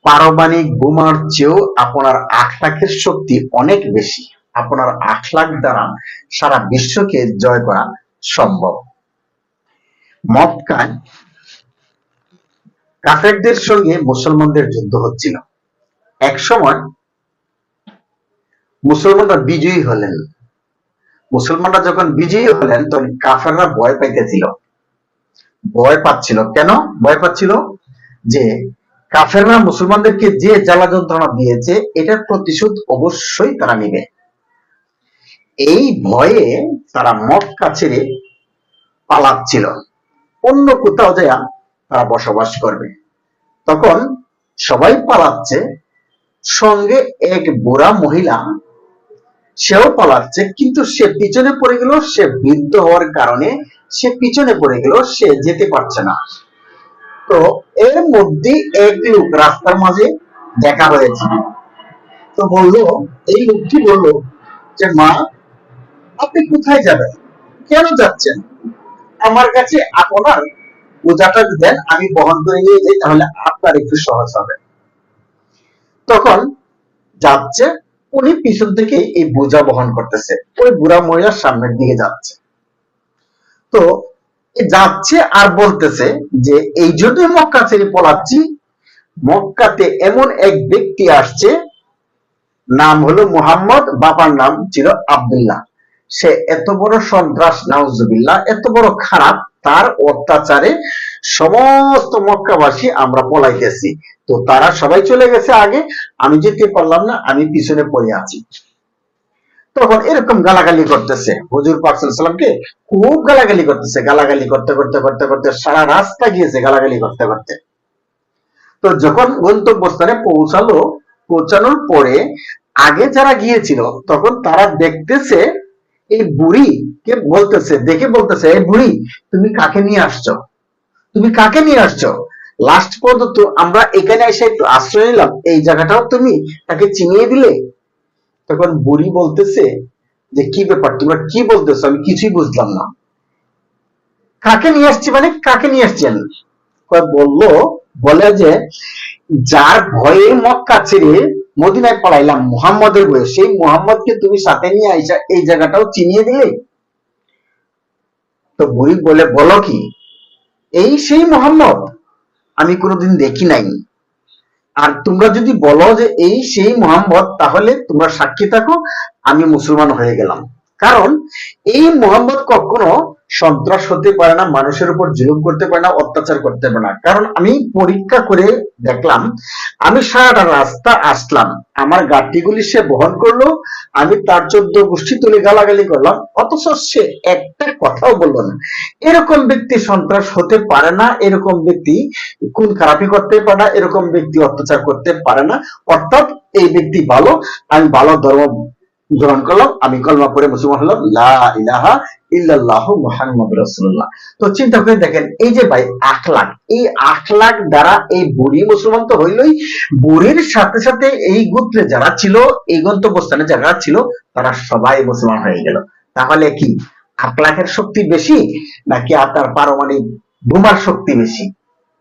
পারমাণবিক বোমার চেয়েও আপনার আখলাকের শক্তি অনেক বেশি। আপনার আখলাক দ্বারা সারা বিশ্বকে জয় করা সম্ভব। মক্কায় কাফেরদের সঙ্গে মুসলমানদের যুদ্ধ হচ্ছিল। এক সময় মুসলমানরা বিজয়ী হলেন। মুসলমানরা যখন বিজয়ী হলেন তখন কাফেররা ভয় পাইতেছিল। ভয় পাচ্ছিল কেন? ভয় পাচ্ছিল যে কাফেররা মুসলমানদেরকে যে জ্বালা যন্ত্রণা দিয়েছে এটার প্রতিশোধ অবশ্যই তারা নেবে। এই ভয়ে তারা মক্কা ছেড়ে পালাচ্ছিল, অন্য কোথাও যায় তারা বসবাস করবে। তখন সবাই পালাচ্ছে, সঙ্গে এক বুড়া মহিলা সেও পালাচ্ছে, কিন্তু সে পিছনে পড়ে গেল। সে বৃদ্ধ হওয়ার কারণে সে পিছনে পড়ে গেল, সে যেতে পারছে না। তো এর মধ্যে এক লোক রাস্তার মাঝে দেখা হয়েছে। তো বললো, এই লোকটি বললো যে মা, আপনি কোথায় যাবেন, কেন যাচ্ছেন? আমার কাছে আপনার বোঝাটা দেন, আমি বহন করে নিয়ে যাই, তাহলে আপনার একটু সহজ হবে। তখন যাচ্ছে, উনি পিছন থেকে এই বোঝা বহন করতেছে, ওই বুড়া মহিলার সামনের দিকে যাচ্ছে। তো যাচ্ছে আর বলতেছে যে এই জন্যই মক্কা ছেড়ে পলাচ্ছি, মক্কাতে এমন এক ব্যক্তি আসছে, নাম হলো মুহাম্মদ, বাবার নাম ছিল আব্দুল্লাহ। সে এত বড় সন্ত্রাস, নাউজুবিল্লাহ, এত বড় খারাপ, তার অত্যাচারে সমস্ত মক্কাবাসী আমরা পলাইতেছি। তো তারা সবাই চলে গেছে আগে, আমি যেতে পারলাম না, আমি পিছনে পড়ে আছি। তখন এরকম গালাগালি করতেছে, হুজুর পাক সাল্লাল্লাহু আলাইহি ওয়াসাল্লামকে খুব গালাগালি করতেছে। গালাগালি করতে করতে করতে করতে সারা রাস্তা গিয়েছে গালাগালি করতে করতে। তো যখন গন্তব্যস্থানে পৌঁছানোর পরে আগে যারা গিয়েছিল তখন তারা দেখতেছে এই বুড়ি কে বলতেছে, দেখে বলতেছে, এই বুড়ি, তুমি কাকে নিয়ে আসছো? তুমি কাকে নিয়ে আসছো? লাস্ট পর্যন্ত আমরা এখানে এসে একটু আশ্রয় নিলাম, এই জায়গাটাও তুমি তাকে চিনিয়ে দিলে। তখন বুড়ি বলতেছে যে কি ব্যাপার, তোমরা কি বলতেছো, আমি কিছুই বুঝলাম না। কাকে নিয়ে আসছি মানে কাকে নিয়ে আসছেন? বলে যে যার ভয়ে মক্কা ছেড়ে মদিনায় পালাইলাম, মুহাম্মদের ভয়ে, সেই মুহাম্মদকে তুমি সাথে নিয়ে আইসা এই জায়গাটাও চিনিয়ে দিলে। তো বুড়ি বলে, বলো কি? এই সেই মুহাম্মদ, আমি কোনোদিন দেখি নাই। আর তোমরা যদি বলো যে এই সেই মুহাম্মদ, তাহলে তোমরা সাক্ষী থাকো, আমি মুসলমান হয়ে গেলাম। কারণ এই মুহাম্মদ কখনো সন্ত্রাস হতে পারে না, মানুষের উপর জুলুম করতে পারে না, অত্যাচার করতে পারে না। কারণ আমি পরীক্ষা করে দেখলাম, আমি সারাটা রাস্তা আসলাম, আমার গাড়িগুলি সে বহন করলো, আমি তার 14 গোষ্ঠী তুলে গালাগালি করলাম, অথচ সে একটা কথাও বললো না। এরকম ব্যক্তি সন্ত্রাস হতে পারে না, এরকম ব্যক্তি খুন খারাপি করতে পারে না, এরকম ব্যক্তি অত্যাচার করতে পারে না। অর্থাৎ এই ব্যক্তি ভালো, আমি ভালো ধর্ম গ্রহণ করলাম, আমি কলমা পড়ে মুসলমান হলাম, লা ইলাহা ইল্লাল্লাহু মুহাম্মাদুর রাসূলুল্লাহ। তো চিন্তা করে দেখেন, এই যে ভাই আখলাক, এই আখলাক দ্বারা এই বুড়ি মুসলমান তো হইলই, বুড়ির সাথে সাথে এই গোত্রে যারা ছিল, এই গন্তব্যস্থানে যারা ছিল, তারা সবাই মুসলমান হয়ে গেল। তাহলে কি আখলাকের শক্তি বেশি নাকি আপনার পারমাণবিক বোমার শক্তি বেশি?